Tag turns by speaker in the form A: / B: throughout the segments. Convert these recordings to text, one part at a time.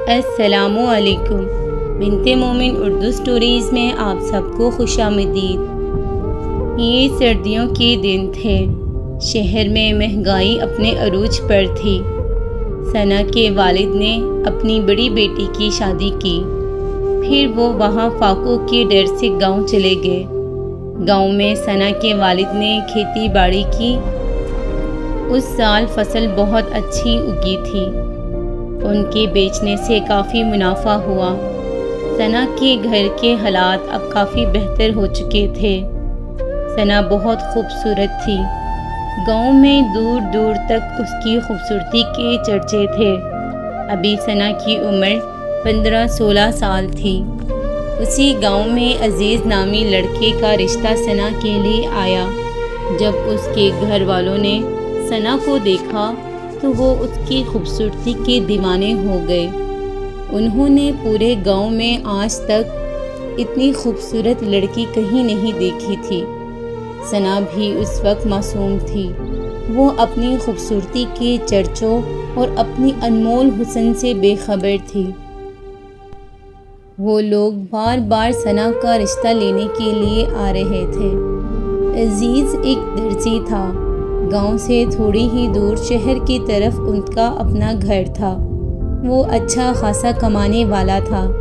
A: السلام علیکم۔ بنت مومن اردو سٹوریز میں آپ سب کو خوش آمدید۔ یہ سردیوں کے دن تھے۔ شہر میں مہنگائی اپنے عروج پر تھی۔ ثنا کے والد نے اپنی بڑی بیٹی کی شادی کی، پھر وہ وہاں فاقوں کے ڈر سے گاؤں چلے گئے۔ گاؤں میں ثنا کے والد نے کھیتی باڑی کی۔ اس سال فصل بہت اچھی اگی تھی۔ ان کے بیچنے سے کافی منافع ہوا۔ ثنا کے گھر کے حالات اب کافی بہتر ہو چکے تھے۔ ثنا بہت خوبصورت تھی۔ گاؤں میں دور دور تک اس کی خوبصورتی کے چرچے تھے۔ ابھی ثنا کی عمر 15-16 سال تھی۔ اسی گاؤں میں عزیز نامی لڑکے کا رشتہ ثنا کے لیے آیا۔ جب اس کے گھر والوں نے ثنا کو دیکھا تو وہ اس کی خوبصورتی کے دیوانے ہو گئے۔ انہوں نے پورے گاؤں میں آج تک اتنی خوبصورت لڑکی کہیں نہیں دیکھی تھی۔ ثنا بھی اس وقت معصوم تھی۔ وہ اپنی خوبصورتی کے چرچوں اور اپنی انمول حسن سے بے خبر تھی۔ وہ لوگ بار بار ثنا کا رشتہ لینے کے لیے آ رہے تھے۔ عزیز ایک درزی تھا۔ گاؤں سے تھوڑی ہی دور شہر کی طرف ان کا اپنا گھر تھا۔ وہ اچھا خاصا کمانے والا تھا۔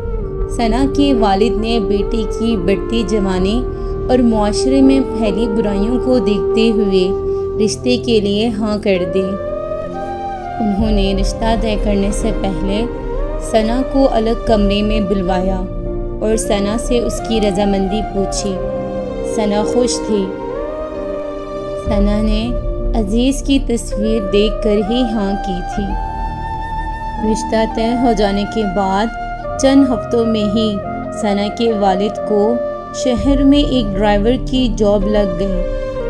A: ثنا کے والد نے بیٹی کی بڑھتی جوانی اور معاشرے میں پھیلی برائیوں کو دیکھتے ہوئے رشتے کے لیے ہاں کر دی۔ انہوں نے رشتہ طے کرنے سے پہلے ثنا کو الگ کمرے میں بلوایا اور ثنا سے اس کی رضامندی پوچھی۔ ثنا خوش تھی۔ ثنا نے عزیز کی تصویر دیکھ کر ہی ہاں کی تھی۔ رشتہ طے ہو جانے کے بعد چند ہفتوں میں ہی ثنا کے والد کو شہر میں ایک ڈرائیور کی جاب لگ گئی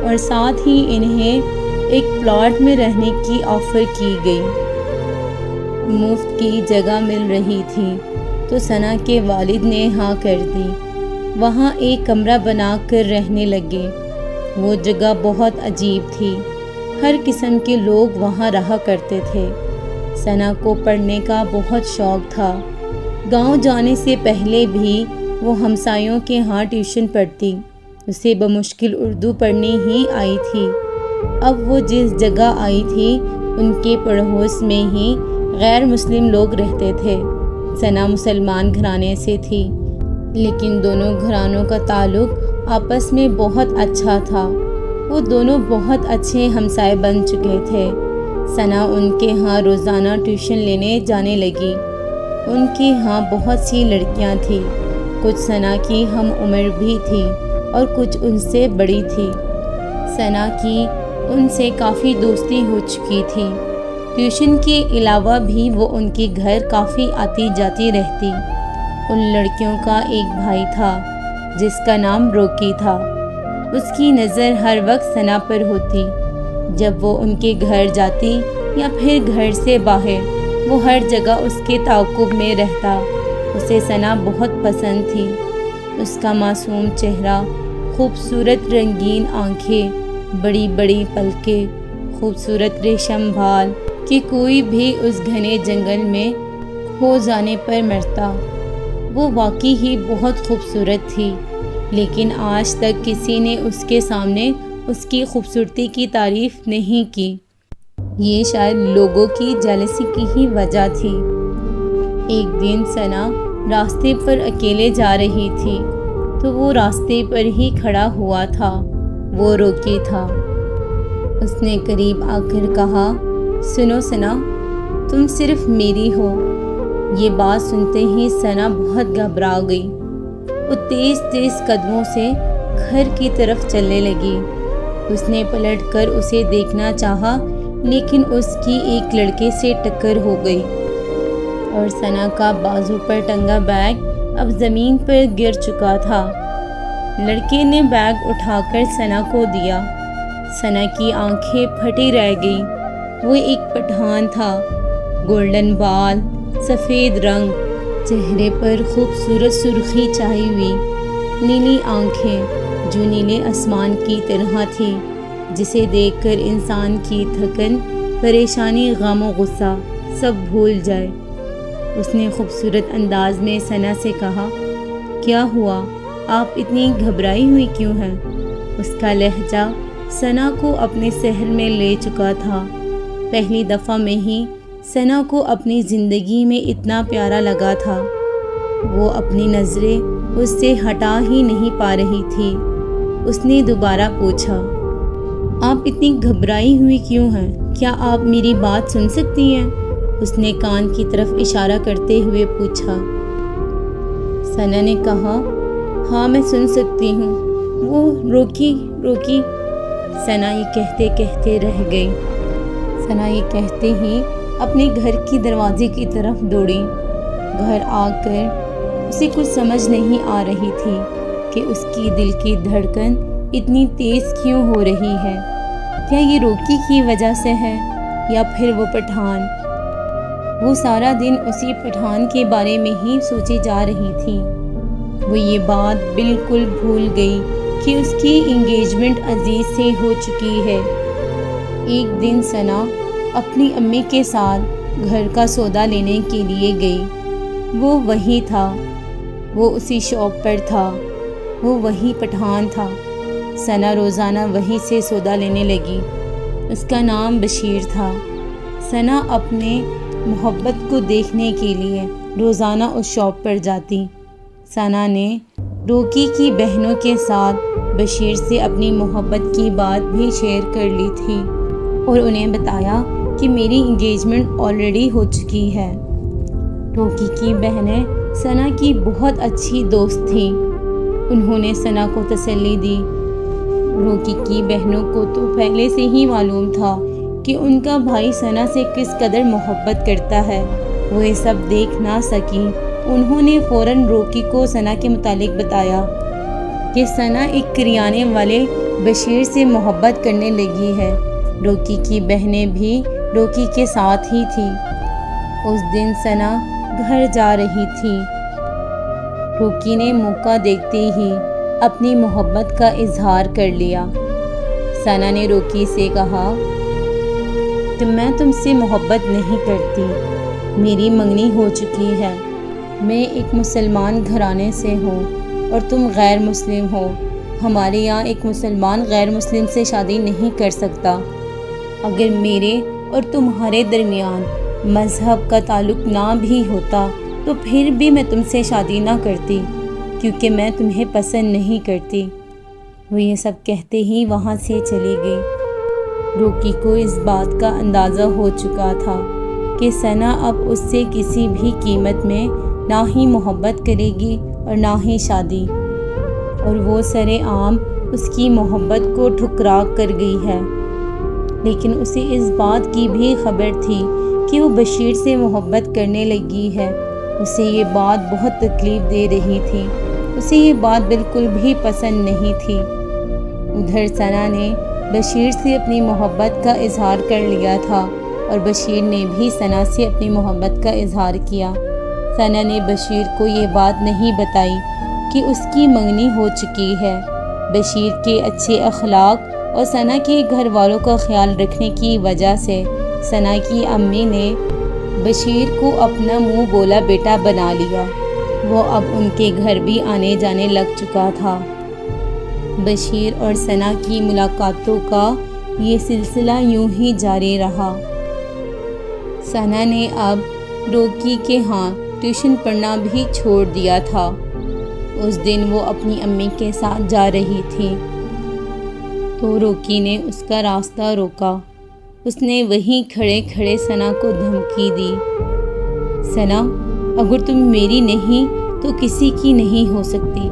A: اور ساتھ ہی انہیں ایک پلاٹ میں رہنے کی آفر کی گئی۔ مفت کی جگہ مل رہی تھی تو ثنا کے والد نے ہاں کر دی۔ وہاں ایک کمرہ بنا کر رہنے لگے۔ وہ جگہ بہت عجیب تھی۔ ہر قسم کے لوگ وہاں رہا کرتے تھے۔ ثنا کو پڑھنے کا بہت شوق تھا۔ گاؤں جانے سے پہلے بھی وہ ہمسایوں کے ہاں ٹیوشن پڑھتی۔ اسے بمشکل اردو پڑھنی ہی آئی تھی۔ اب وہ جس جگہ آئی تھی ان کے پڑوس میں ہی غیر مسلم لوگ رہتے تھے۔ ثنا مسلمان گھرانے سے تھی، لیکن دونوں گھرانوں کا تعلق آپس میں بہت اچھا تھا۔ وہ دونوں بہت اچھے ہمسائے بن چکے تھے۔ ثنا ان کے ہاں روزانہ ٹیوشن لینے جانے لگی۔ ان کے ہاں بہت سی لڑکیاں تھیں۔ کچھ ثنا کی ہم عمر بھی تھی اور کچھ ان سے بڑی تھی۔ ثنا کی ان سے کافی دوستی ہو چکی تھی۔ ٹیوشن کے علاوہ بھی وہ ان کے گھر کافی آتی جاتی رہتی۔ ان لڑکیوں کا ایک بھائی تھا جس کا نام روکی تھا۔ اس کی نظر ہر وقت ثنا پر ہوتی۔ جب وہ ان کے گھر جاتی یا پھر گھر سے باہر، وہ ہر جگہ اس کے تعاقب میں رہتا۔ اسے ثنا بہت پسند تھی۔ اس کا معصوم چہرہ، خوبصورت رنگین آنکھیں، بڑی بڑی پلکیں، خوبصورت ریشم بال کہ کوئی بھی اس گھنے جنگل میں کھو جانے پر مرتا۔ وہ واقعی ہی بہت خوبصورت تھی، لیکن آج تک کسی نے اس کے سامنے اس کی خوبصورتی کی تعریف نہیں کی۔ یہ شاید لوگوں کی جیلسی کی ہی وجہ تھی۔ ایک دن ثنا راستے پر اکیلے جا رہی تھی تو وہ راستے پر ہی کھڑا ہوا تھا۔ وہ روکی تھا۔ اس نے قریب آ کر کہا، سنو ثنا، تم صرف میری ہو۔ یہ بات سنتے ہی ثنا بہت گھبرا گئی۔ وہ تیز تیز قدموں سے گھر کی طرف چلنے لگی۔ اس نے پلٹ کر اسے دیکھنا چاہا، لیکن اس کی ایک لڑکے سے ٹکر ہو گئی اور ثنا کا بازو پر ٹنگا بیگ اب زمین پر گر چکا تھا۔ لڑکے نے بیگ اٹھا کر ثنا کو دیا۔ ثنا کی آنکھیں پھٹی رہ گئیں۔ وہ ایک پٹھان تھا۔ گولڈن بال، سفید رنگ، چہرے پر خوبصورت سرخی چھائی ہوئی، نیلی آنکھیں جو نیلے آسمان کی طرح تھی، جسے دیکھ کر انسان کی تھکن، پریشانی، غم و غصہ سب بھول جائے۔ اس نے خوبصورت انداز میں ثنا سے کہا، کیا ہوا؟ آپ اتنی گھبرائی ہوئی کیوں ہیں؟ اس کا لہجہ ثنا کو اپنے سحر میں لے چکا تھا۔ پہلی دفعہ میں ہی ثنا کو اپنی زندگی میں اتنا پیارا لگا تھا۔ وہ اپنی نظریں اس سے ہٹا ہی نہیں پا رہی تھی۔ اس نے دوبارہ پوچھا، آپ اتنی گھبرائی ہوئی کیوں ہیں؟ کیا آپ میری بات سن سکتی ہیں؟ اس نے کان کی طرف اشارہ کرتے ہوئے پوچھا۔ ثنا نے کہا، ہاں میں سن سکتی ہوں۔ وہ روکی۔ ثنا یہ کہتے کہتے رہ گئی۔ ثنا یہ کہتے ہی اپنے گھر کی دروازے کی طرف دوڑی۔ گھر آ کر اسے کچھ سمجھ نہیں آ رہی تھی کہ اس کی دل کی دھڑکن اتنی تیز کیوں ہو رہی ہے۔ کیا یہ روکی کی وجہ سے ہے یا پھر وہ پٹھان؟ وہ سارا دن اسی پٹھان کے بارے میں ہی سوچی جا رہی تھی۔ وہ یہ بات بالکل بھول گئی کہ اس کی انگیجمنٹ عزیز سے ہو چکی ہے۔ ایک دن ثنا اپنی امی کے ساتھ گھر کا سودا لینے کے لیے گئی۔ وہ وہی تھا، وہ اسی شاپ پر تھا، وہ وہی پٹھان تھا۔ ثنا روزانہ وہیں سے سودا لینے لگی۔ اس کا نام بشیر تھا۔ ثنا اپنے محبت کو دیکھنے کے لیے روزانہ اس شاپ پر جاتی۔ ثنا نے روکی کی بہنوں کے ساتھ بشیر سے اپنی محبت کی بات بھی شیئر کر لی تھی اور انہیں بتایا کہ میری انگیجمنٹ آلریڈی ہو چکی ہے۔ روکی کی بہنیں ثنا کی بہت اچھی دوست تھیں۔ انہوں نے ثنا کو تسلی دی۔ روکی کی بہنوں کو تو پہلے سے ہی معلوم تھا کہ ان کا بھائی ثنا سے کس قدر محبت کرتا ہے۔ وہ یہ سب دیکھ نہ سکی۔ انہوں نے فوراً روکی کو ثنا کے متعلق بتایا کہ ثنا ایک کریانے والے بشیر سے محبت کرنے لگی ہے۔ روکی کی بہنیں بھی روکی کے ساتھ ہی تھیں۔ اس دن ثنا گھر جا رہی تھی۔ روکی نے موقع دیکھتے ہی اپنی محبت کا اظہار کر لیا۔ ثنا نے روکی سے کہا کہ میں تم سے محبت نہیں کرتی، میری منگنی ہو چکی ہے۔ میں ایک مسلمان گھرانے سے ہوں اور تم غیر مسلم ہو۔ ہمارے یہاں ایک مسلمان غیر مسلم سے شادی نہیں کر سکتا۔ اگر میرے اور تمہارے درمیان مذہب کا تعلق نہ بھی ہوتا تو پھر بھی میں تم سے شادی نہ کرتی، کیونکہ میں تمہیں پسند نہیں کرتی۔ وہ یہ سب کہتے ہی وہاں سے چلی گئی۔ روکی کو اس بات کا اندازہ ہو چکا تھا کہ ثنا اب اس سے کسی بھی قیمت میں نہ ہی محبت کرے گی اور نہ ہی شادی، اور وہ سر عام اس کی محبت کو ٹھکرا کر گئی ہے۔ لیکن اسے اس بات کی بھی خبر تھی کہ وہ بشیر سے محبت کرنے لگی ہے۔ اسے یہ بات بہت تکلیف دے رہی تھی۔ اسے یہ بات بالکل بھی پسند نہیں تھی۔ ادھر ثنا نے بشیر سے اپنی محبت کا اظہار کر لیا تھا اور بشیر نے بھی ثنا سے اپنی محبت کا اظہار کیا۔ ثنا نے بشیر کو یہ بات نہیں بتائی کہ اس کی منگنی ہو چکی ہے۔ بشیر کے اچھے اخلاق اور ثنا کے گھر والوں کا خیال رکھنے کی وجہ سے ثنا کی امی نے بشیر کو اپنا منہ بولا بیٹا بنا لیا۔ وہ اب ان کے گھر بھی آنے جانے لگ چکا تھا۔ بشیر اور ثنا کی ملاقاتوں کا یہ سلسلہ یوں ہی جاری رہا۔ ثنا نے اب روکی کے ہاں ٹیوشن پڑھنا بھی چھوڑ دیا تھا۔ اس دن وہ اپنی امی کے ساتھ جا رہی تھی تو روکی نے اس کا راستہ روکا۔ اس نے وہیں کھڑے کھڑے ثنا کو دھمکی دی، ثنا اگر تم میری نہیں تو کسی کی نہیں ہو سکتی،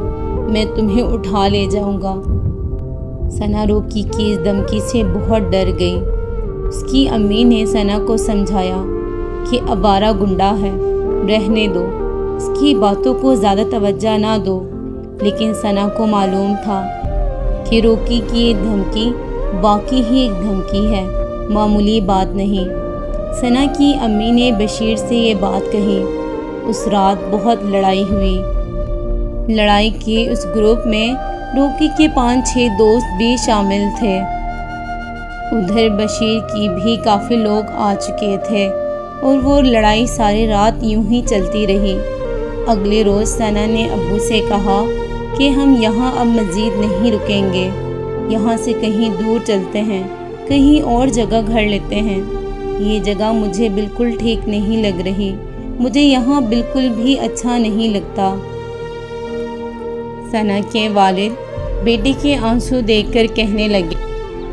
A: میں تمہیں اٹھا لے جاؤں گا۔ ثنا روکی کی اس دھمکی سے بہت ڈر گئی۔ اس کی امی نے ثنا کو سمجھایا کہ آوارہ گنڈا ہے، رہنے دو، اس کی باتوں کو زیادہ توجہ نہ دو۔ لیکن ثنا کو معلوم تھا کہ روکی کی یہ دھمکی واقعی ہی ایک دھمکی ہے، معمولی بات نہیں۔ ثنا کی امی نے بشیر سے یہ بات کہی۔ اس رات بہت لڑائی ہوئی۔ لڑائی کے اس گروپ میں روکی کے 5-6 دوست بھی شامل تھے۔ ادھر بشیر کی بھی کافی لوگ آ چکے تھے۔ اور وہ لڑائی ساری رات یوں ہی چلتی رہی۔ اگلے روز ثنا نے ابو سے کہا کہ ہم یہاں اب مزید نہیں رکیں گے، یہاں سے کہیں دور چلتے ہیں، کہیں اور جگہ گھر لیتے ہیں۔ یہ جگہ مجھے بالکل ٹھیک نہیں لگ رہی، مجھے یہاں بالکل بھی اچھا نہیں لگتا۔ ثنا کے والد بیٹے کے آنسو دیکھ کر کہنے لگے،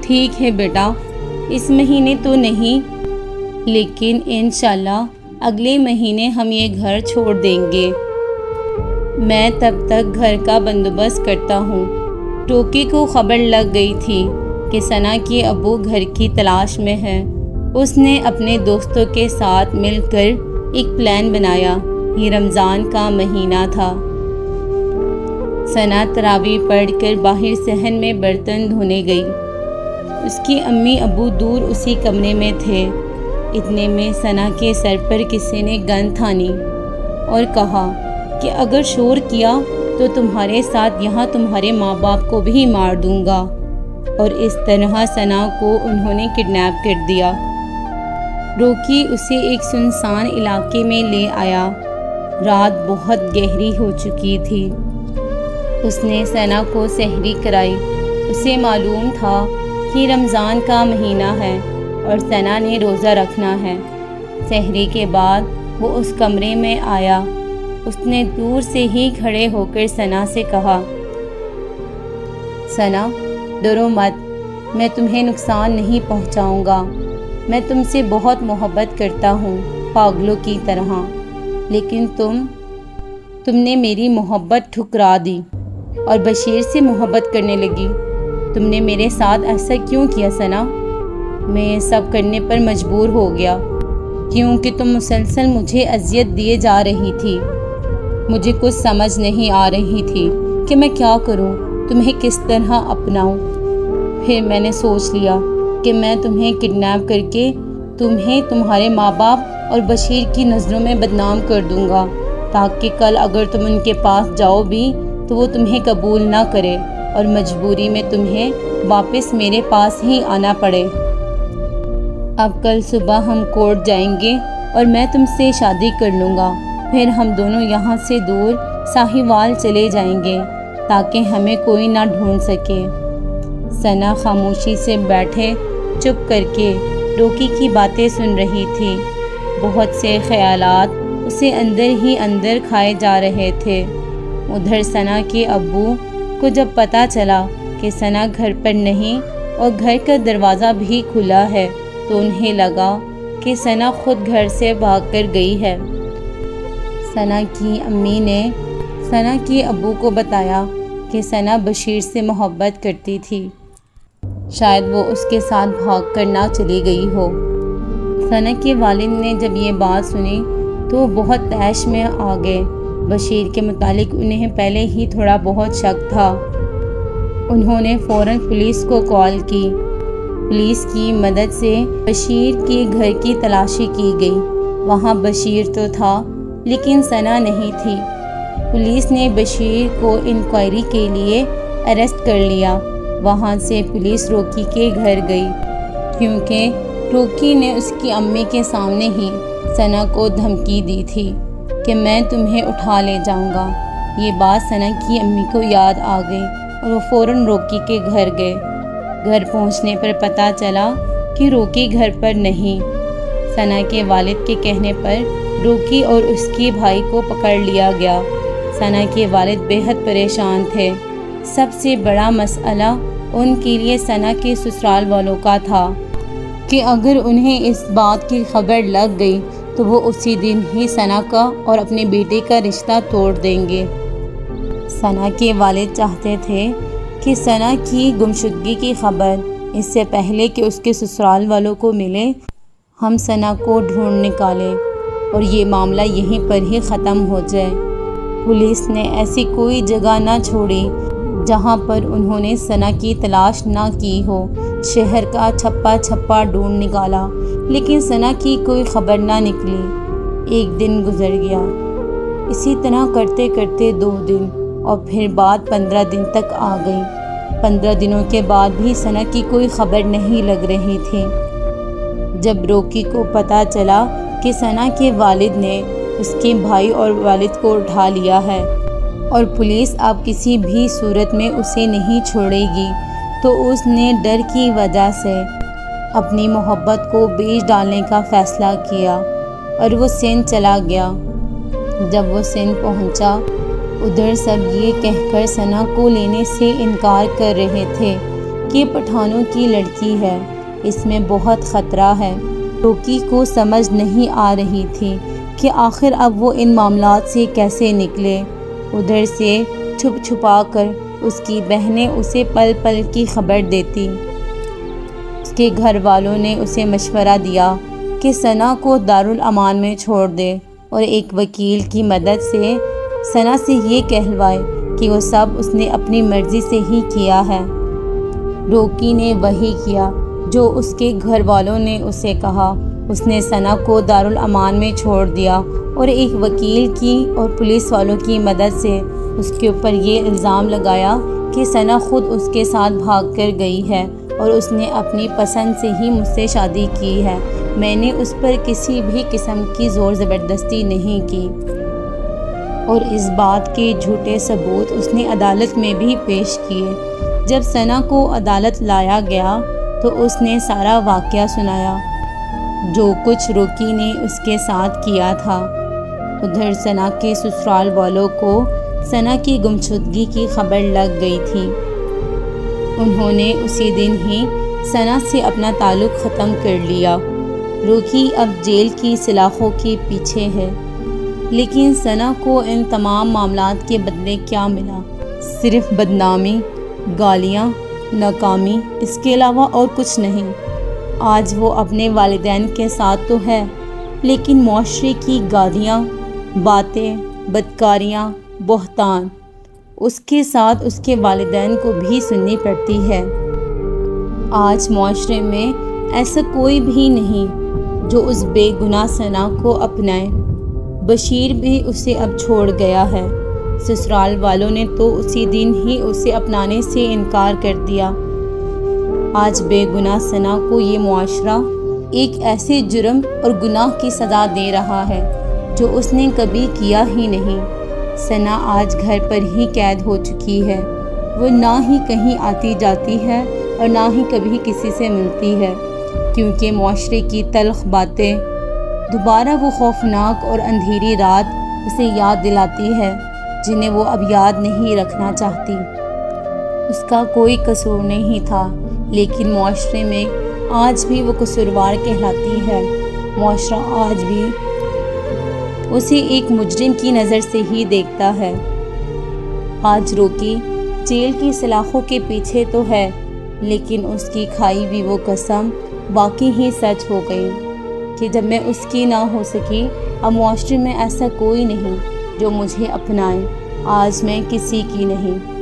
A: ٹھیک ہے بیٹا، اس مہینے تو نہیں، لیکن انشاءاللہ اگلے مہینے ہم یہ گھر چھوڑ دیں گے۔ میں تب تک گھر کا بندوبست کرتا ہوں۔ ٹوکی کو خبر لگ گئی تھی کہ ثنا کے ابو گھر کی تلاش میں ہیں۔ اس نے اپنے دوستوں کے ساتھ مل کر ایک پلان بنایا۔ یہ رمضان کا مہینہ تھا۔ ثنا تراویح پڑھ کر باہر صحن میں برتن دھونے گئی۔ اس کی امی ابو دور اسی کمرے میں تھے۔ اتنے میں ثنا کے سر پر کسی نے گن تھانی اور کہا کہ اگر شور کیا تو تمہارے ساتھ یہاں تمہارے ماں باپ کو بھی مار دوں گا۔ اور اس طرح ثنا کو انہوں نے کڈنیپ کر دیا۔ روکی اسے ایک سنسان علاقے میں لے آیا۔ رات بہت گہری ہو چکی تھی۔ اس نے ثنا کو سحری کرائی۔ اسے معلوم تھا کہ رمضان کا مہینہ ہے اور ثنا نے روزہ رکھنا ہے۔ سحری کے بعد وہ اس کمرے میں آیا۔ اس نے دور سے ہی کھڑے ہو کر ثنا سے کہا، ثنا ڈرو مت، میں تمہیں نقصان نہیں پہنچاؤں گا۔ میں تم سے بہت محبت کرتا ہوں، پاگلوں کی طرح، لیکن تم نے میری محبت ٹھکرا دی اور بشیر سے محبت کرنے لگی۔ تم نے میرے ساتھ ایسا کیوں کیا ثنا؟ میں یہ سب کرنے پر مجبور ہو گیا کیونکہ تم مسلسل مجھے اذیت دیے جا رہی تھی۔ مجھے کچھ سمجھ نہیں آ رہی تھی کہ میں کیا کروں، تمہیں کس طرح اپناؤں۔ پھر میں نے سوچ لیا کہ میں تمہیں کڈنیپ کر کے تمہیں تمہارے ماں باپ اور بشیر کی نظروں میں بدنام کر دوں گا، تاکہ کل اگر تم ان کے پاس جاؤ بھی تو وہ تمہیں قبول نہ کرے اور مجبوری میں تمہیں واپس میرے پاس ہی آنا پڑے۔ اب کل صبح ہم کورٹ جائیں گے اور میں تم سے شادی کر لوں گا۔ پھر ہم دونوں یہاں سے دور ساہیوال چلے جائیں گے تاکہ ہمیں کوئی نہ ڈھونڈ سکے۔ ثنا خاموشی سے بیٹھے چپ کر کے روکی کی باتیں سن رہی تھی۔ بہت سے خیالات اسے اندر ہی اندر کھائے جا رہے تھے۔ ادھر ثنا کے ابو کو جب پتہ چلا کہ ثنا گھر پر نہیں اور گھر کا دروازہ بھی کھلا ہے تو انہیں لگا کہ ثنا خود گھر سے بھاگ کر گئی ہے۔ ثنا کی امی نے ثنا کے ابو کو بتایا کہ ثنا بشیر سے محبت کرتی تھی، شاید وہ اس کے ساتھ بھاگ کر نہ چلی گئی ہو۔ ثنا کے والد نے جب یہ بات سنی تو وہ بہت تیش میں آ گئے۔ بشیر کے متعلق انہیں پہلے ہی تھوڑا بہت شک تھا۔ انہوں نے فوراً پولیس کو کال کی۔ پولیس کی مدد سے بشیر کے گھر کی تلاشی کی گئی۔ وہاں بشیر تو تھا لیکن ثنا نہیں تھی۔ پولیس نے بشیر کو انکوائری کے لیے اریسٹ کر لیا۔ وہاں سے پولیس روکی کے گھر گئی کیونکہ روکی نے اس کی امی کے سامنے ہی ثنا کو دھمکی دی تھی کہ میں تمہیں اٹھا لے جاؤں گا۔ یہ بات ثنا کی امی کو یاد آ گئی اور وہ فوراً روکی کے گھر گئے۔ گھر پہنچنے پر پتہ چلا کہ روکی گھر پر نہیں۔ ثنا کے والد کے کہنے پر روکی اور اس کے بھائی کو پکڑ لیا گیا۔ ثنا کے والد بے حد پریشان تھے۔ سب سے بڑا مسئلہ ان کے لیے ثنا کے سسرال والوں کا تھا کہ اگر انہیں اس بات کی خبر لگ گئی تو وہ اسی دن ہی ثنا کا اور اپنے بیٹے کا رشتہ توڑ دیں گے۔ ثنا کے والد چاہتے تھے کہ ثنا کی گمشدگی کی خبر اس سے پہلے کہ اس کے سسرال والوں کو ملے، ہم ثنا کو ڈھونڈ نکالیں اور یہ معاملہ یہیں پر ہی ختم ہو جائے۔ پولیس نے ایسی کوئی جگہ نہ چھوڑی جہاں پر انہوں نے ثنا کی تلاش نہ کی ہو۔ شہر کا چھپا چھپا ڈھونڈ نکالا لیکن ثنا کی کوئی خبر نہ نکلی۔ ایک دن گزر گیا، اسی طرح کرتے کرتے 2 دن اور پھر بعد 15 دن تک آ گئی۔ 15 دنوں کے بعد بھی ثنا کی کوئی خبر نہیں لگ رہی تھی۔ جب روکی کو پتہ چلا کہ ثنا کے والد نے اس کے بھائی اور والد کو اٹھا لیا ہے اور پولیس اب کسی بھی صورت میں اسے نہیں چھوڑے گی، تو اس نے ڈر کی وجہ سے اپنی محبت کو بیچ ڈالنے کا فیصلہ کیا اور وہ سندھ چلا گیا۔ جب وہ سندھ پہنچا، ادھر سب یہ کہہ کر ثنا کو لینے سے انکار کر رہے تھے کہ پٹھانوں کی لڑکی ہے، اس میں بہت خطرہ ہے۔ روکی کو سمجھ نہیں آ رہی تھی کہ آخر اب وہ ان معاملات سے کیسے نکلے۔ ادھر سے چھپ چھپا کر اس کی بہنیں اسے پل پل کی خبر دیتی۔ اس کے گھر والوں نے اسے مشورہ دیا کہ ثنا کو دارالامان میں چھوڑ دے اور ایک وکیل کی مدد سے ثنا سے یہ کہلوائے کہ وہ سب اس نے اپنی مرضی سے ہی کیا ہے۔ روکی نے وہی کیا جو اس کے گھر والوں نے اسے کہا۔ اس نے ثنا کو دارالامان میں چھوڑ دیا اور ایک وکیل کی اور پولیس والوں کی مدد سے اس کے اوپر یہ الزام لگایا کہ ثنا خود اس کے ساتھ بھاگ کر گئی ہے اور اس نے اپنی پسند سے ہی مجھ سے شادی کی ہے، میں نے اس پر کسی بھی قسم کی زور زبردستی نہیں کی۔ اور اس بات کے جھوٹے ثبوت اس نے عدالت میں بھی پیش کیے۔ جب ثنا کو عدالت لایا گیا تو اس نے سارا واقعہ سنایا، جو کچھ روکی نے اس کے ساتھ کیا تھا۔ ادھر ثنا کے سسرال والوں کو ثنا کی گمشدگی کی خبر لگ گئی تھی۔ انہوں نے اسی دن ہی ثنا سے اپنا تعلق ختم کر لیا۔ روکی اب جیل کی سلاخوں کے پیچھے ہے، لیکن ثنا کو ان تمام معاملات کے بدلے کیا ملا؟ صرف بدنامی، گالیاں، ناکامی، اس کے علاوہ اور کچھ نہیں۔ آج وہ اپنے والدین کے ساتھ تو ہے، لیکن معاشرے کی گالیاں، باتیں، بدکاریاں، بہتان، اس کے ساتھ اس کے والدین کو بھی سننی پڑتی ہے۔ آج معاشرے میں ایسا کوئی بھی نہیں جو اس بے گناہ ثنا کو اپنائے۔ بشیر بھی اسے اب چھوڑ گیا ہے۔ سسرال والوں نے تو اسی دن ہی اسے اپنانے سے انکار کر دیا۔ آج بے گناہ ثنا کو یہ معاشرہ ایک ایسے جرم اور گناہ کی سزا دے رہا ہے جو اس نے کبھی کیا ہی نہیں۔ ثنا آج گھر پر ہی قید ہو چکی ہے۔ وہ نہ ہی کہیں آتی جاتی ہے اور نہ ہی کبھی کسی سے ملتی ہے، کیونکہ معاشرے کی تلخ باتیں دوبارہ وہ خوفناک اور اندھیری رات اسے یاد دلاتی ہے، جنہیں وہ اب یاد نہیں رکھنا چاہتی۔ اس کا کوئی قصور نہیں تھا، لیکن معاشرے میں آج بھی وہ قصوروار کہلاتی ہے۔ معاشرہ آج بھی اسے ایک مجرم کی نظر سے ہی دیکھتا ہے۔ آج روکی جیل کی سلاخوں کے پیچھے تو ہے، لیکن اس کی کھائی بھی وہ قسم واقعی ہی سچ ہو گئی کہ جب میں اس کی نہ ہو سکی، اب معاشرے میں ایسا کوئی نہیں جو مجھے اپنائے۔ آج میں کسی کی نہیں۔